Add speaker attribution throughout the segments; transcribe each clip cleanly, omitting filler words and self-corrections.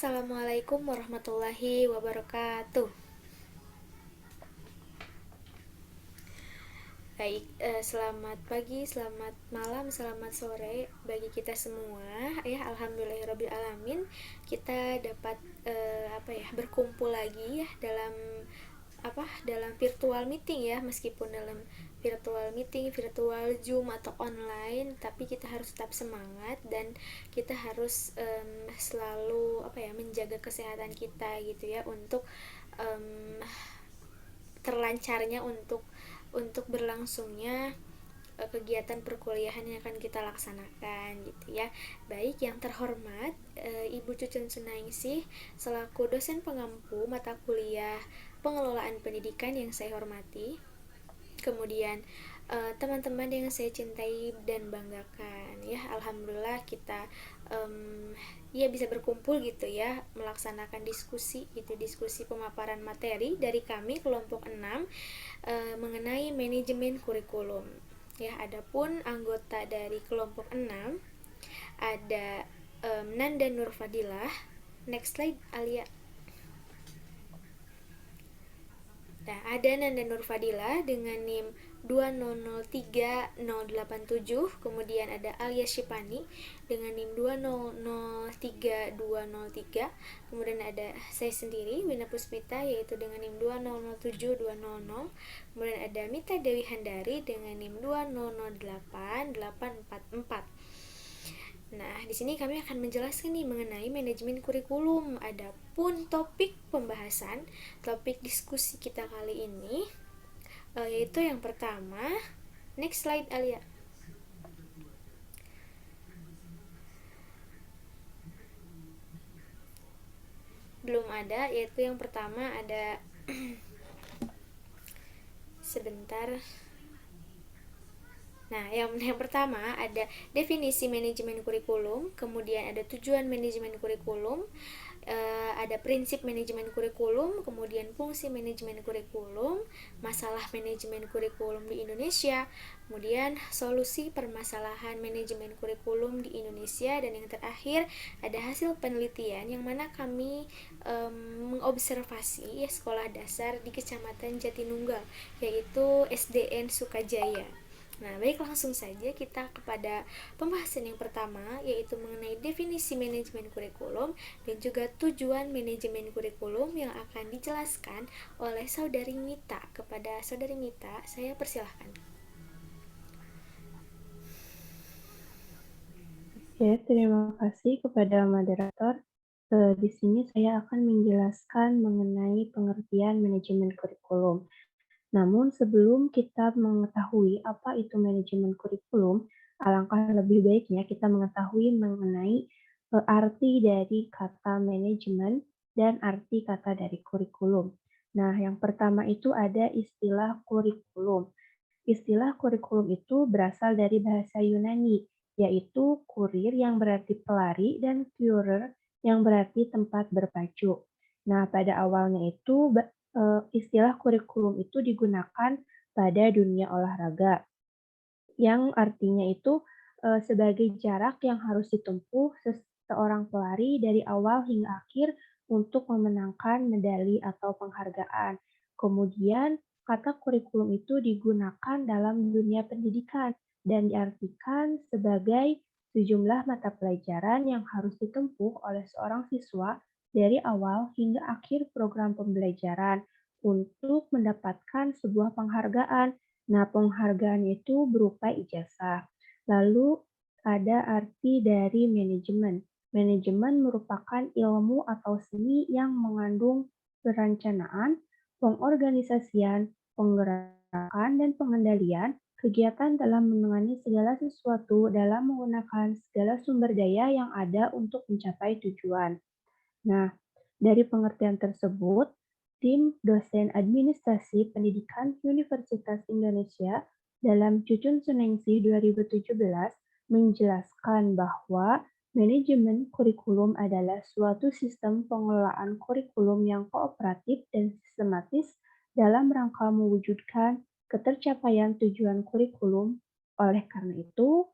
Speaker 1: Assalamualaikum warahmatullahi wabarakatuh. Baik, selamat pagi, selamat malam, selamat sore bagi kita semua. Ya, alhamdulillahirabbil alamin, kita dapat berkumpul lagi ya dalam virtual meeting ya, meskipun dalam virtual meeting, virtual Zoom atau online, tapi kita harus tetap semangat dan kita harus selalu menjaga kesehatan kita gitu ya, untuk terlancarnya untuk berlangsungnya kegiatan perkuliahan yang akan kita laksanakan gitu ya. Baik, yang terhormat Ibu Cucun Sunaingsi selaku dosen pengampu mata kuliah pengelolaan pendidikan yang saya hormati. Kemudian teman-teman yang saya cintai dan banggakan ya, alhamdulillah kita bisa berkumpul gitu ya, melaksanakan diskusi pemaparan materi dari kami kelompok 6 mengenai manajemen kurikulum. Ya, adapun anggota dari kelompok 6 ada Nanda Nurfadilah. Next slide, Alia. Nah, ada Nanda Nurfadilah dengan NIM 2003087, kemudian ada Alia Shipani dengan NIM 2003203, kemudian ada saya sendiri Wina Puspita yaitu dengan NIM 2007200, kemudian ada Mita Dewi Handari dengan NIM 2008844. Nah, di sini kami akan menjelaskan nih mengenai manajemen kurikulum. Adapun topik pembahasan, topik diskusi kita kali ini yaitu yang pertama, next slide Alia. Belum ada, yaitu yang pertama ada sebentar. Nah, yang pertama ada definisi manajemen kurikulum, kemudian ada tujuan manajemen kurikulum, ada prinsip manajemen kurikulum, kemudian fungsi manajemen kurikulum, masalah manajemen kurikulum di Indonesia, kemudian solusi permasalahan manajemen kurikulum di Indonesia, dan yang terakhir ada hasil penelitian yang mana kami mengobservasi sekolah dasar di Kecamatan Jatinunggal, yaitu SDN Sukajaya. Nah, baik, langsung saja kita kepada pembahasan yang pertama, yaitu mengenai definisi manajemen kurikulum dan juga tujuan manajemen kurikulum yang akan dijelaskan oleh Saudari Mita. Kepada Saudari Mita, saya persilahkan.
Speaker 2: Oke, terima kasih kepada moderator. Di sini saya akan menjelaskan mengenai pengertian manajemen kurikulum. Namun sebelum kita mengetahui apa itu manajemen kurikulum, alangkah lebih baiknya kita mengetahui mengenai arti dari kata manajemen dan arti kata dari kurikulum. Nah, yang pertama itu ada istilah kurikulum. Istilah kurikulum itu berasal dari bahasa Yunani, yaitu kurir yang berarti pelari dan kurer yang berarti tempat berpacu. Nah, pada awalnya itu istilah kurikulum itu digunakan pada dunia olahraga, yang artinya itu sebagai jarak yang harus ditempuh seorang pelari dari awal hingga akhir untuk memenangkan medali atau penghargaan. Kemudian, kata kurikulum itu digunakan dalam dunia pendidikan dan diartikan sebagai sejumlah mata pelajaran yang harus ditempuh oleh seorang siswa dari awal hingga akhir program pembelajaran untuk mendapatkan sebuah penghargaan. Nah, penghargaan itu berupa ijazah. Lalu ada arti dari manajemen. Manajemen merupakan ilmu atau seni yang mengandung perencanaan, pengorganisasian, penggerakan, dan pengendalian kegiatan dalam menangani segala sesuatu dalam menggunakan segala sumber daya yang ada untuk mencapai tujuan. Nah, dari pengertian tersebut, tim dosen administrasi pendidikan Universitas Indonesia dalam Cucun Suningsih 2017 menjelaskan bahwa manajemen kurikulum adalah suatu sistem pengelolaan kurikulum yang kooperatif dan sistematis dalam rangka mewujudkan ketercapaian tujuan kurikulum. Oleh karena itu,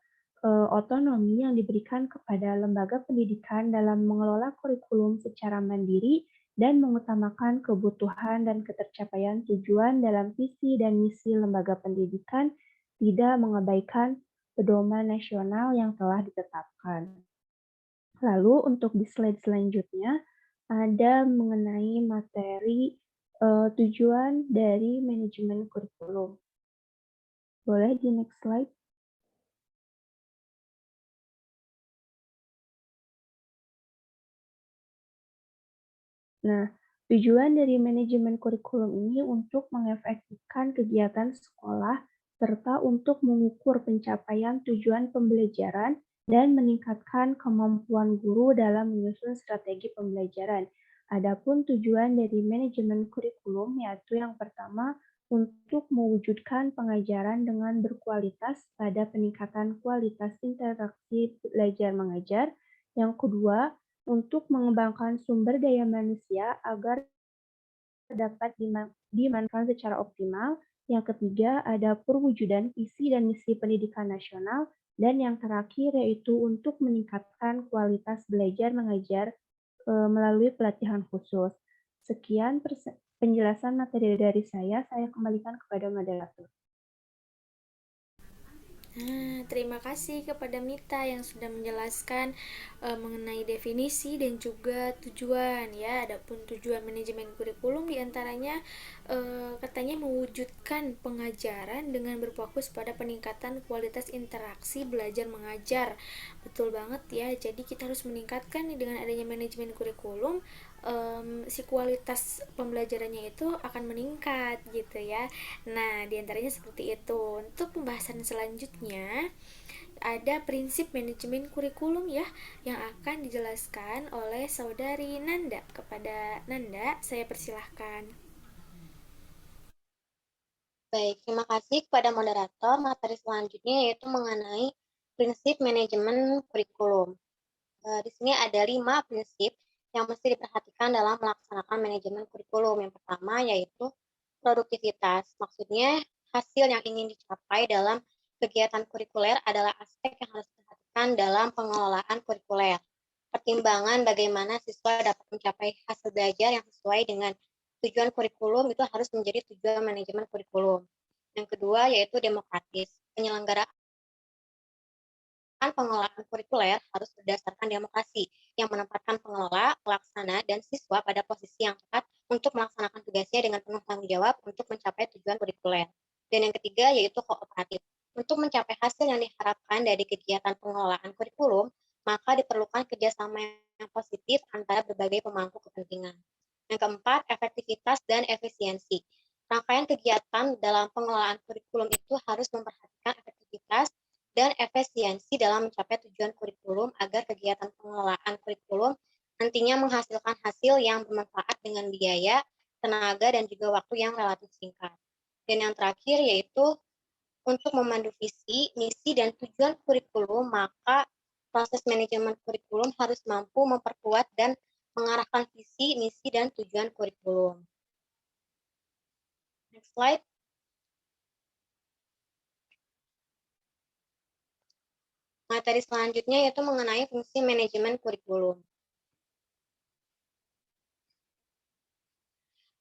Speaker 2: otonomi yang diberikan kepada lembaga pendidikan dalam mengelola kurikulum secara mandiri dan mengutamakan kebutuhan dan ketercapaian tujuan dalam visi dan misi lembaga pendidikan, tidak mengabaikan pedoman nasional yang telah ditetapkan. Lalu untuk di slide selanjutnya, ada mengenai materi, tujuan dari manajemen kurikulum. Boleh di next slide? Nah, tujuan dari manajemen kurikulum ini untuk mengefektifkan kegiatan sekolah serta untuk mengukur pencapaian tujuan pembelajaran dan meningkatkan kemampuan guru dalam menyusun strategi pembelajaran. Adapun tujuan dari manajemen kurikulum yaitu yang pertama untuk mewujudkan pengajaran dengan berkualitas pada peningkatan kualitas interaksi belajar mengajar. Yang kedua, untuk mengembangkan sumber daya manusia agar dapat dimanfaatkan secara optimal. Yang ketiga, ada perwujudan visi dan misi pendidikan nasional. Dan yang terakhir yaitu untuk meningkatkan kualitas belajar mengajar melalui pelatihan khusus. Sekian penjelasan materi dari saya kembalikan kepada moderator.
Speaker 1: Nah, terima kasih kepada Mita yang sudah menjelaskan mengenai definisi dan juga tujuan ya. Adapun tujuan manajemen kurikulum diantaranya katanya mewujudkan pengajaran dengan berfokus pada peningkatan kualitas interaksi belajar mengajar. Betul banget ya. Jadi kita harus meningkatkan nih dengan adanya manajemen kurikulum, si kualitas pembelajarannya itu akan meningkat gitu ya. Nah, diantaranya seperti itu. Untuk pembahasan selanjutnya, ada prinsip manajemen kurikulum ya, yang akan dijelaskan oleh saudari Nanda. Kepada Nanda, saya persilahkan.
Speaker 3: Baik, terima kasih kepada moderator. Materi selanjutnya yaitu mengenai prinsip manajemen kurikulum. Di sini ada 5 prinsip yang mesti diperhatikan dalam melaksanakan manajemen kurikulum. Yang pertama yaitu produktivitas. Maksudnya hasil yang ingin dicapai dalam kegiatan kurikuler adalah aspek yang harus diperhatikan dalam pengelolaan kurikuler. Pertimbangan bagaimana siswa dapat mencapai hasil belajar yang sesuai dengan tujuan kurikulum itu harus menjadi tujuan manajemen kurikulum. Yang kedua yaitu demokratis. Penyelenggaraan pengelolaan kurikuler harus berdasarkan demokrasi yang menempatkan pengelola, pelaksana, dan siswa pada posisi yang tepat untuk melaksanakan tugasnya dengan penuh tanggung jawab untuk mencapai tujuan kurikuler. Dan yang ketiga yaitu kooperatif. Untuk mencapai hasil yang diharapkan dari kegiatan pengelolaan kurikulum, maka diperlukan kerjasama yang positif antara berbagai pemangku kepentingan. Yang keempat, efektivitas dan efisiensi. Rangkaian kegiatan dalam pengelolaan kurikulum itu harus memperhatikan efektivitas dan efisiensi dalam mencapai tujuan kurikulum agar kegiatan pengelolaan kurikulum nantinya menghasilkan hasil yang bermanfaat dengan biaya, tenaga, dan juga waktu yang relatif singkat. Dan yang terakhir yaitu untuk memandu visi, misi, dan tujuan kurikulum, maka proses manajemen kurikulum harus mampu memperkuat dan mengarahkan visi, misi, dan tujuan kurikulum. Next slide. Materi selanjutnya yaitu mengenai fungsi manajemen kurikulum.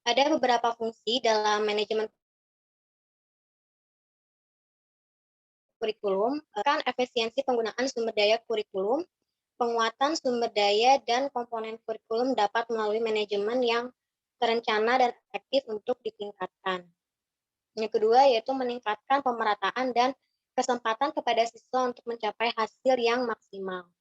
Speaker 3: Ada beberapa fungsi dalam manajemen kurikulum, kan efisiensi penggunaan sumber daya kurikulum, penguatan sumber daya dan komponen kurikulum dapat melalui manajemen yang terencana dan efektif untuk ditingkatkan. Yang kedua yaitu meningkatkan pemerataan dan kesempatan kepada siswa untuk mencapai hasil yang maksimal.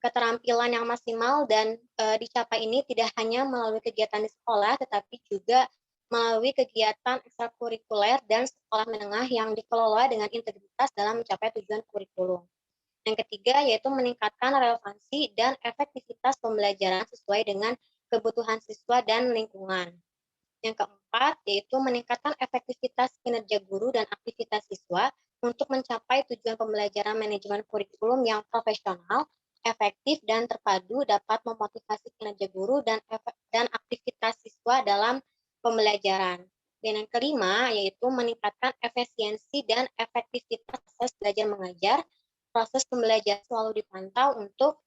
Speaker 3: Keterampilan yang maksimal dan dicapai ini tidak hanya melalui kegiatan di sekolah, tetapi juga melalui kegiatan ekstrakurikuler dan sekolah menengah yang dikelola dengan integritas dalam mencapai tujuan kurikulum. Yang ketiga yaitu meningkatkan relevansi dan efektivitas pembelajaran sesuai dengan kebutuhan siswa dan lingkungan. Yang keempat yaitu meningkatkan efektivitas kinerja guru dan aktivitas siswa untuk mencapai tujuan pembelajaran manajemen kurikulum yang profesional, efektif, dan terpadu dapat memotivasi kinerja guru dan aktivitas siswa dalam pembelajaran. Dan yang kelima yaitu meningkatkan efisiensi dan efektivitas proses belajar mengajar proses pembelajaran selalu dipantau untuk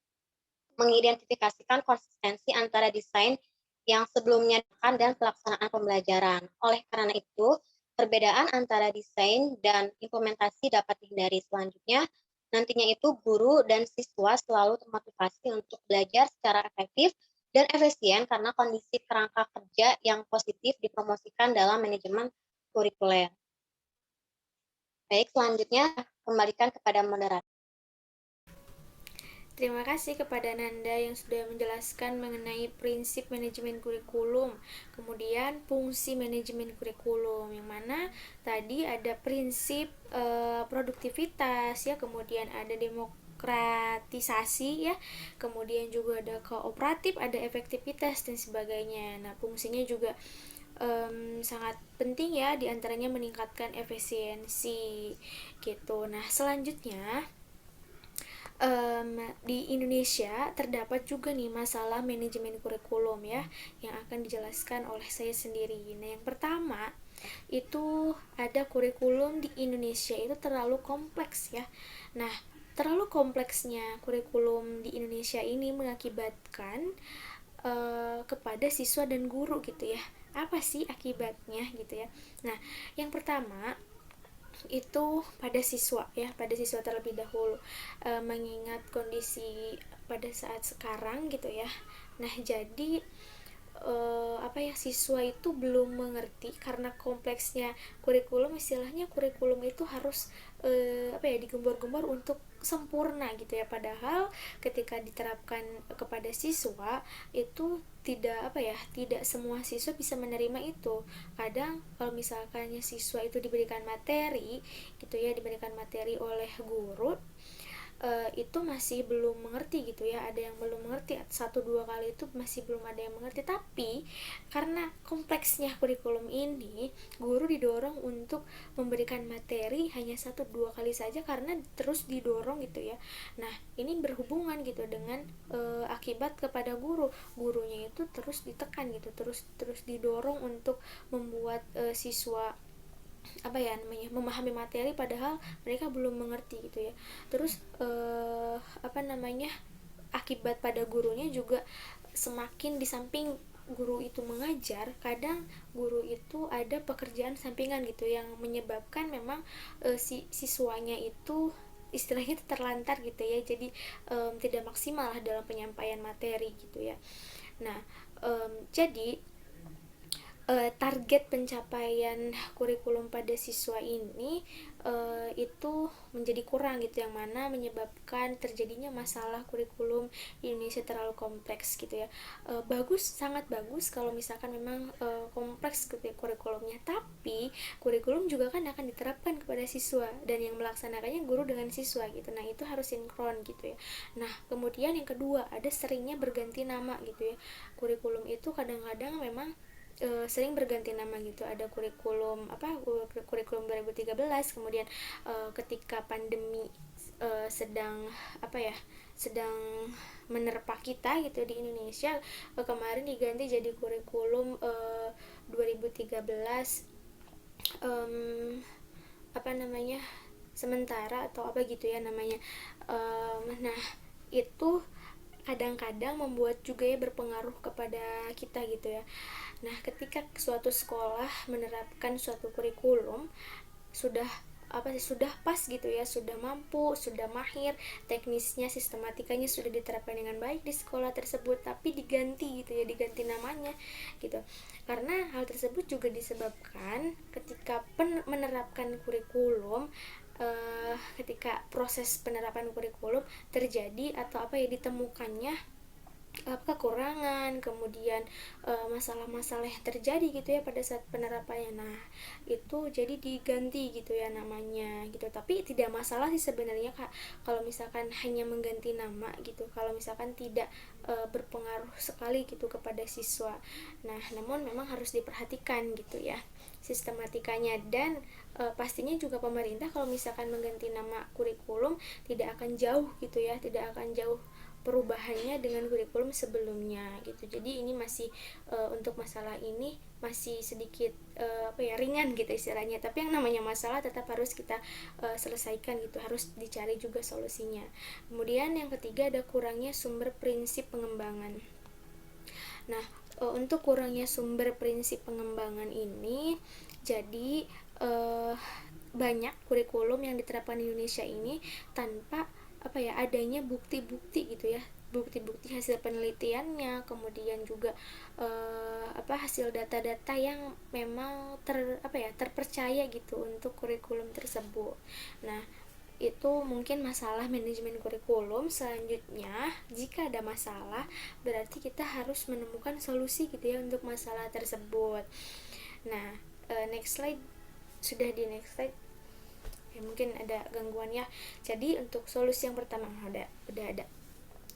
Speaker 3: mengidentifikasikan konsistensi antara desain yang sebelumnya dan pelaksanaan pembelajaran. Oleh karena itu, perbedaan antara desain dan implementasi dapat dihindari. Selanjutnya, nantinya itu guru dan siswa selalu termotivasi untuk belajar secara efektif dan efisien karena kondisi kerangka kerja yang positif dipromosikan dalam manajemen kurikuler. Baik, selanjutnya kembalikan kepada moderator.
Speaker 1: Terima kasih kepada Nanda yang sudah menjelaskan mengenai prinsip manajemen kurikulum, kemudian fungsi manajemen kurikulum, yang mana tadi ada prinsip produktivitas ya, kemudian ada demokratisasi ya, kemudian juga ada kooperatif, ada efektivitas dan sebagainya. Nah, fungsinya juga sangat penting ya, diantaranya meningkatkan efisiensi gitu. Nah, selanjutnya di Indonesia terdapat juga nih masalah manajemen kurikulum ya, yang akan dijelaskan oleh saya sendiri. Nah, yang pertama itu ada kurikulum di Indonesia itu terlalu kompleks ya. Nah, terlalu kompleksnya kurikulum di Indonesia ini mengakibatkan kepada siswa dan guru gitu ya. Apa sih akibatnya gitu ya? Nah, yang pertama itu pada siswa terlebih dahulu, mengingat kondisi pada saat sekarang gitu ya. Nah, jadi siswa itu belum mengerti karena kompleksnya kurikulum. Istilahnya kurikulum itu harus digembor-gembor untuk sempurna gitu ya, padahal ketika diterapkan kepada siswa itu tidak semua siswa bisa menerima itu. Kadang kalau misalkannya siswa itu diberikan materi gitu ya, diberikan materi oleh guru, itu masih belum mengerti gitu ya, ada yang belum mengerti, satu dua kali itu masih belum ada yang mengerti. Tapi karena kompleksnya kurikulum ini, guru didorong untuk memberikan materi hanya satu dua kali saja karena terus didorong gitu ya. Nah, ini berhubungan gitu dengan akibat kepada gurunya itu terus ditekan gitu, terus didorong untuk membuat siswa memahami materi padahal mereka belum mengerti gitu ya. Terus akibat pada gurunya juga semakin, di samping guru itu mengajar, kadang guru itu ada pekerjaan sampingan gitu yang menyebabkan memang si siswanya itu istilahnya terlantar gitu ya, jadi tidak maksimal lah dalam penyampaian materi gitu ya. Nah, jadi target pencapaian kurikulum pada siswa ini itu menjadi kurang gitu, yang mana menyebabkan terjadinya masalah kurikulum di Indonesia terlalu kompleks gitu ya. Sangat bagus kalau misalkan memang kompleks gitu ya kurikulumnya, tapi kurikulum juga kan akan diterapkan kepada siswa dan yang melaksanakannya guru dengan siswa gitu. Nah, itu harus sinkron gitu ya. Nah, kemudian yang kedua, ada seringnya berganti nama gitu ya. Kurikulum itu kadang-kadang memang sering berganti nama gitu. Ada kurikulum 2013, kemudian ketika pandemi sedang sedang menerpa kita gitu di Indonesia, kemarin diganti jadi kurikulum 2013 sementara atau apa gitu ya namanya. Nah, itu kadang-kadang membuat juga ya berpengaruh kepada kita gitu ya. Nah, ketika suatu sekolah menerapkan suatu kurikulum sudah sudah pas gitu ya, sudah mampu, sudah mahir, teknisnya, sistematikanya sudah diterapkan dengan baik di sekolah tersebut, tapi diganti gitu ya, diganti namanya gitu. Karena hal tersebut juga disebabkan ketika menerapkan kurikulum, ketika proses penerapan kurikulum terjadi atau ditemukannya kekurangan, kemudian masalah-masalah yang terjadi gitu ya pada saat penerapannya. Nah, itu jadi diganti gitu ya namanya gitu. Tapi tidak masalah sih sebenarnya Kak, kalau misalkan hanya mengganti nama gitu, kalau misalkan tidak berpengaruh sekali gitu kepada siswa. Nah, namun memang harus diperhatikan gitu ya sistematikanya, dan pastinya juga pemerintah kalau misalkan mengganti nama kurikulum tidak akan jauh gitu ya, tidak akan jauh perubahannya dengan kurikulum sebelumnya gitu. Jadi ini masih untuk masalah ini masih sedikit ringan gitu istilahnya, tapi yang namanya masalah tetap harus kita selesaikan gitu, harus dicari juga solusinya. Kemudian yang ketiga ada kurangnya sumber prinsip pengembangan. Nah, untuk kurangnya sumber prinsip pengembangan ini, jadi banyak kurikulum yang diterapkan di Indonesia ini tanpa adanya bukti-bukti gitu ya, bukti-bukti hasil penelitiannya, kemudian juga hasil data-data yang memang terpercaya gitu untuk kurikulum tersebut. Nah, itu mungkin masalah manajemen kurikulum. Selanjutnya, jika ada masalah, berarti kita harus menemukan solusi gitu ya untuk masalah tersebut. Nah, next slide. Sudah di next slide. Ya, mungkin ada gangguan ya. Jadi untuk solusi yang pertama udah ada.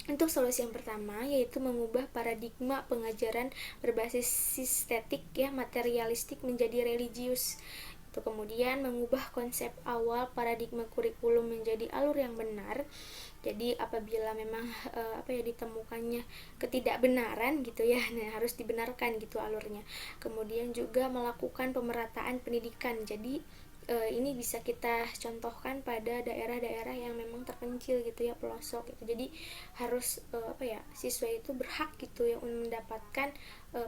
Speaker 1: Untuk solusi yang pertama yaitu mengubah paradigma pengajaran berbasis sistetik ya, materialistik menjadi religius. Itu kemudian mengubah konsep awal paradigma kurikulum menjadi alur yang benar. Jadi apabila memang ditemukannya ketidakbenaran gitu ya, nah harus dibenarkan gitu alurnya. Kemudian juga melakukan pemerataan pendidikan. Jadi ini bisa kita contohkan pada daerah-daerah yang memang terpencil gitu ya, pelosok gitu. Jadi harus siswa itu berhak gitu ya untuk mendapatkan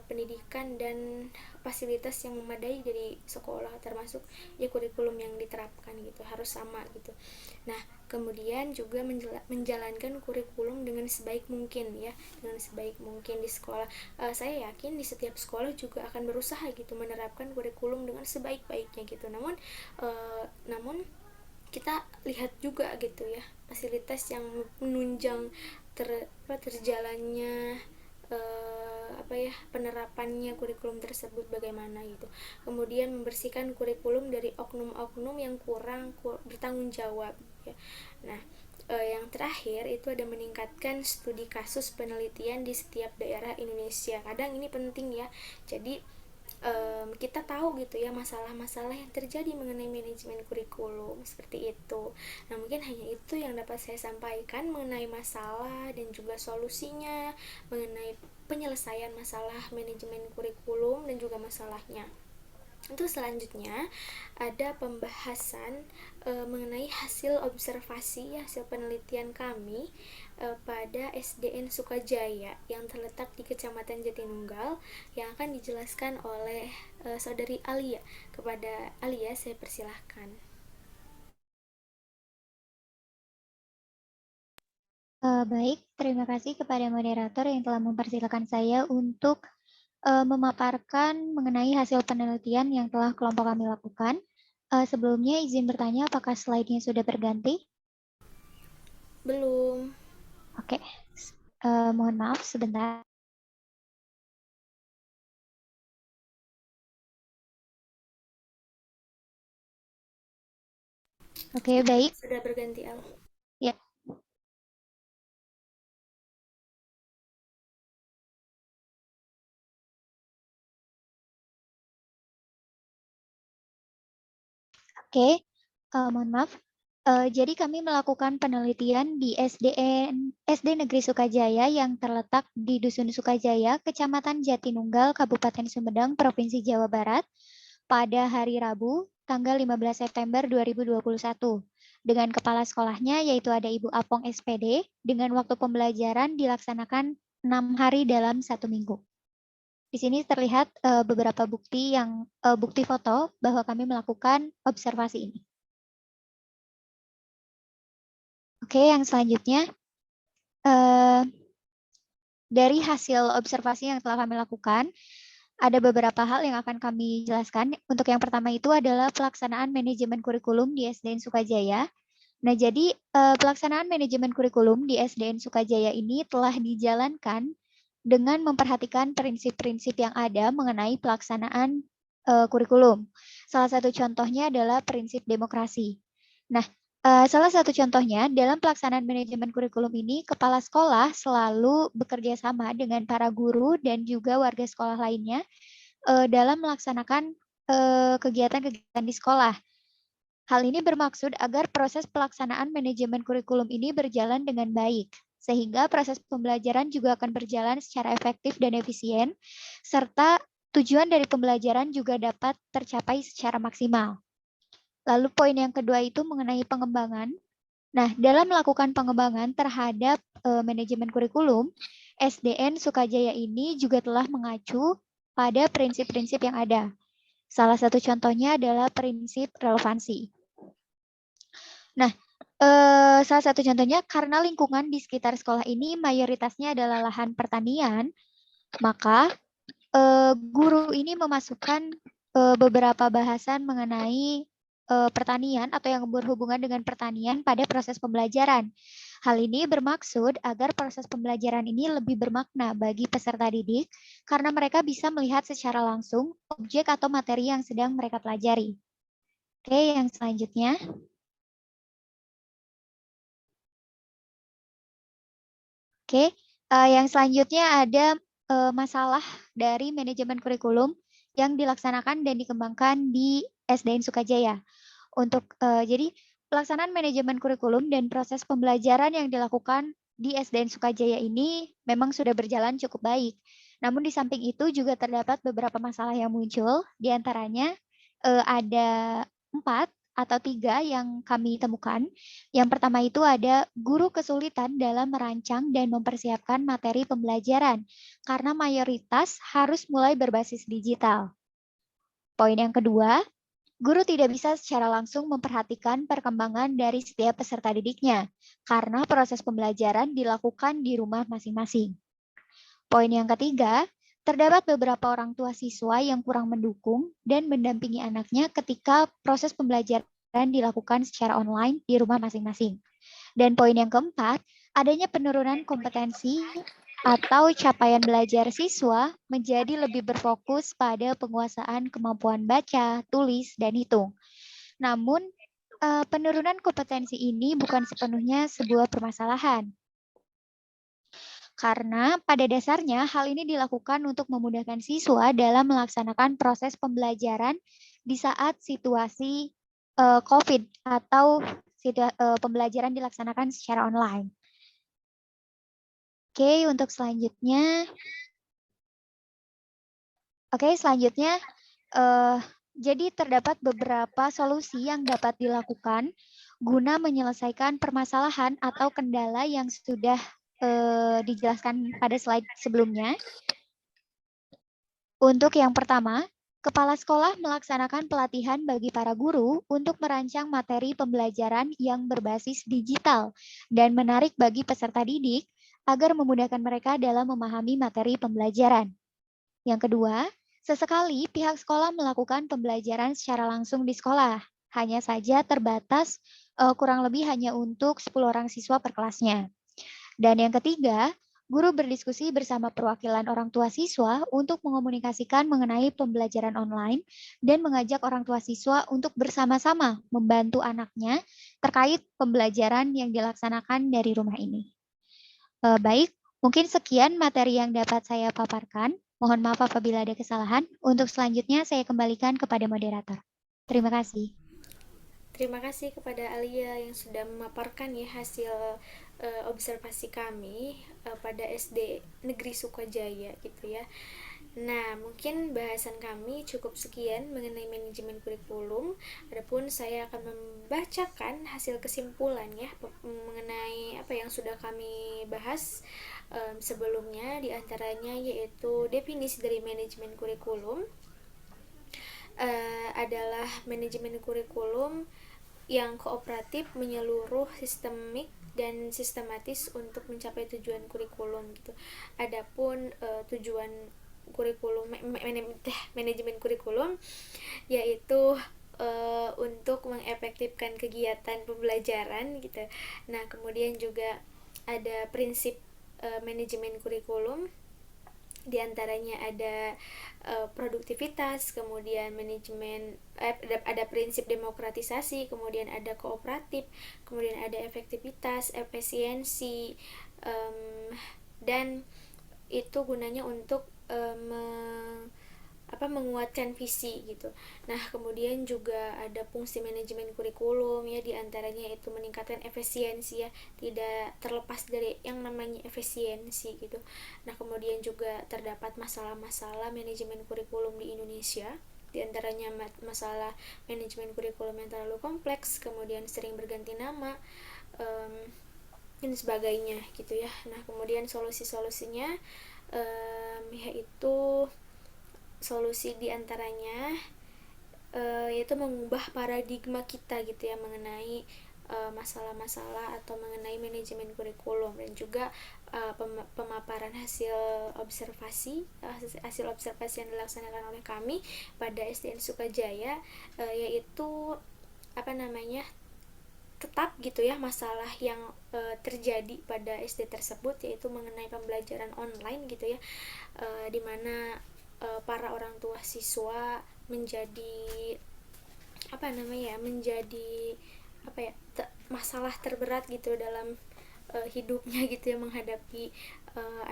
Speaker 1: pendidikan dan fasilitas yang memadai dari sekolah, termasuk ya kurikulum yang diterapkan gitu harus sama gitu. Nah, kemudian juga menjalankan kurikulum dengan sebaik mungkin ya, dengan sebaik mungkin di sekolah. Saya yakin di setiap sekolah juga akan berusaha gitu menerapkan kurikulum dengan sebaik-baiknya gitu. Namun kita lihat juga gitu ya fasilitas yang menunjang terjalannya penerapannya kurikulum tersebut bagaimana gitu. Kemudian membersihkan kurikulum dari oknum-oknum yang kurang bertanggung jawab ya. Nah, yang terakhir itu ada meningkatkan studi kasus penelitian di setiap daerah Indonesia. Kadang ini penting ya. Jadi kita tahu gitu ya masalah-masalah yang terjadi mengenai manajemen kurikulum seperti itu. Nah, mungkin hanya itu yang dapat saya sampaikan mengenai masalah dan juga solusinya, mengenai penyelesaian masalah manajemen kurikulum dan juga masalahnya. Untuk selanjutnya ada pembahasan mengenai hasil observasi hasil penelitian kami pada SDN Sukajaya yang terletak di Kecamatan Jatinunggal, yang akan dijelaskan oleh saudari Alia. Kepada Alia saya persilahkan.
Speaker 4: Baik, terima kasih kepada moderator yang telah mempersilakan saya untuk memaparkan mengenai hasil penelitian yang telah kelompok kami lakukan. Sebelumnya izin bertanya apakah slide-nya sudah berganti?
Speaker 1: Belum.
Speaker 4: Oke, mohon maaf sebentar. Oke, baik.
Speaker 1: Sudah berganti Al.
Speaker 4: Ya. Oke, mohon maaf. Jadi kami melakukan penelitian di SD Negeri Sukajaya yang terletak di Dusun Sukajaya, Kecamatan Jatinunggal, Kabupaten Sumedang, Provinsi Jawa Barat, pada hari Rabu, tanggal 15 September 2021. Dengan kepala sekolahnya yaitu ada Ibu Apong SPD, dengan waktu pembelajaran dilaksanakan 6 hari dalam 1 minggu. Di sini terlihat beberapa bukti foto bahwa kami melakukan observasi ini. Oke, yang selanjutnya dari hasil observasi yang telah kami lakukan, ada beberapa hal yang akan kami jelaskan. Untuk yang pertama itu adalah pelaksanaan manajemen kurikulum di SDN Sukajaya. Nah, jadi pelaksanaan manajemen kurikulum di SDN Sukajaya ini telah dijalankan dengan memperhatikan prinsip-prinsip yang ada mengenai pelaksanaan kurikulum. Salah satu contohnya adalah prinsip demokrasi. Nah, salah satu contohnya dalam pelaksanaan manajemen kurikulum ini, kepala sekolah selalu bekerja sama dengan para guru dan juga warga sekolah lainnya dalam melaksanakan kegiatan-kegiatan di sekolah. Hal ini bermaksud agar proses pelaksanaan manajemen kurikulum ini berjalan dengan baik. sehingga proses pembelajaran juga akan berjalan secara efektif dan efisien, serta tujuan dari pembelajaran juga dapat tercapai secara maksimal. Lalu poin yang kedua itu mengenai pengembangan. Nah, dalam melakukan pengembangan terhadap manajemen kurikulum, SDN Sukajaya ini juga telah mengacu pada prinsip-prinsip yang ada. Salah satu contohnya adalah prinsip relevansi. Nah, salah satu contohnya karena lingkungan di sekitar sekolah ini mayoritasnya adalah lahan pertanian, maka guru ini memasukkan beberapa bahasan mengenai pertanian atau yang berhubungan dengan pertanian pada proses pembelajaran. Hal ini bermaksud agar proses pembelajaran ini lebih bermakna bagi peserta didik karena mereka bisa melihat secara langsung objek atau materi yang sedang mereka pelajari. Oke, yang selanjutnya. Oke, yang selanjutnya ada masalah dari manajemen kurikulum yang dilaksanakan dan dikembangkan di SDN Sukajaya. Jadi pelaksanaan manajemen kurikulum dan proses pembelajaran yang dilakukan di SDN Sukajaya ini memang sudah berjalan cukup baik. Namun di samping itu juga terdapat beberapa masalah yang muncul, di antaranya ada 4 atau 3 yang kami temukan. Yang pertama itu ada guru kesulitan dalam merancang dan mempersiapkan materi pembelajaran karena mayoritas harus mulai berbasis digital. Poin yang kedua, guru tidak bisa secara langsung memperhatikan perkembangan dari setiap peserta didiknya karena proses pembelajaran dilakukan di rumah masing-masing. Poin yang ketiga, terdapat beberapa orang tua siswa yang kurang mendukung dan mendampingi anaknya ketika proses pembelajaran dilakukan secara online di rumah masing-masing. Dan poin yang keempat, adanya penurunan kompetensi atau capaian belajar siswa menjadi lebih berfokus pada penguasaan kemampuan baca, tulis, dan hitung. Namun, penurunan kompetensi ini bukan sepenuhnya sebuah permasalahan. Karena pada dasarnya hal ini dilakukan untuk memudahkan siswa dalam melaksanakan proses pembelajaran di saat situasi COVID atau pembelajaran dilaksanakan secara online. Oke, untuk selanjutnya. Jadi terdapat beberapa solusi yang dapat dilakukan guna menyelesaikan permasalahan atau kendala yang sudah dijelaskan pada slide sebelumnya. Untuk yang pertama, kepala sekolah melaksanakan pelatihan bagi para guru untuk merancang materi pembelajaran yang berbasis digital dan menarik bagi peserta didik agar memudahkan mereka dalam memahami materi pembelajaran. Yang kedua, sesekali pihak sekolah melakukan pembelajaran secara langsung di sekolah, hanya saja terbatas kurang lebih hanya untuk 10 orang siswa per kelasnya. Dan yang ketiga, guru berdiskusi bersama perwakilan orang tua siswa untuk mengomunikasikan mengenai pembelajaran online dan mengajak orang tua siswa untuk bersama-sama membantu anaknya terkait pembelajaran yang dilaksanakan dari rumah ini. Baik, mungkin sekian materi yang dapat saya paparkan. Mohon maaf apabila ada kesalahan. Untuk selanjutnya saya kembalikan kepada moderator. Terima kasih.
Speaker 1: Terima kasih kepada Alia yang sudah memaparkan ya hasil observasi kami pada SD Negeri Sukajaya gitu ya. Nah, mungkin bahasan kami cukup sekian mengenai manajemen kurikulum. Adapun saya akan membacakan hasil kesimpulan ya mengenai apa yang sudah kami bahas sebelumnya, diantaranya yaitu definisi dari manajemen kurikulum adalah manajemen kurikulum yang kooperatif, menyeluruh, sistemik, dan sistematis untuk mencapai tujuan kurikulum gitu. Adapun tujuan kurikulum manajemen kurikulum yaitu untuk mengefektifkan kegiatan pembelajaran gitu. Nah, kemudian juga ada prinsip manajemen kurikulum, di antaranya ada produktivitas, kemudian manajemen ada prinsip demokratisasi, kemudian ada kooperatif, kemudian ada efektivitas, efisiensi, dan itu gunanya untuk menguatkan visi gitu. Nah, kemudian juga ada fungsi manajemen kurikulum ya, diantaranya itu meningkatkan efisiensi ya, tidak terlepas dari yang namanya efisiensi gitu. Nah, kemudian juga terdapat masalah-masalah manajemen kurikulum di Indonesia, diantaranya masalah manajemen kurikulum yang terlalu kompleks, kemudian sering berganti nama, dan sebagainya gitu ya. Nah, kemudian solusi-solusinya yaitu solusi diantaranya yaitu mengubah paradigma kita gitu ya mengenai masalah-masalah atau mengenai manajemen kurikulum, dan juga pemaparan hasil observasi yang dilaksanakan oleh kami pada SDN Sukajaya, yaitu tetap gitu ya masalah yang terjadi pada SD tersebut, yaitu mengenai pembelajaran online gitu ya, di mana para orang tua siswa menjadi masalah terberat gitu dalam hidupnya gitu ya, menghadapi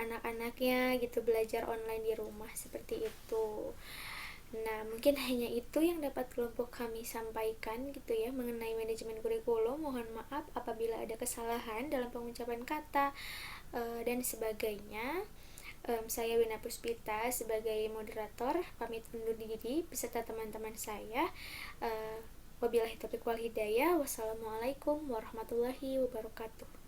Speaker 1: anak-anaknya gitu belajar online di rumah seperti itu. Nah, mungkin hanya itu yang dapat kelompok kami sampaikan gitu ya mengenai manajemen kurikulum. Mohon maaf apabila ada kesalahan dalam pengucapan kata dan sebagainya. Saya Wina Puspita sebagai moderator pamit undur diri beserta teman-teman saya. Wabillahi taufiq wal hidayah. Wassalamualaikum warahmatullahi wabarakatuh.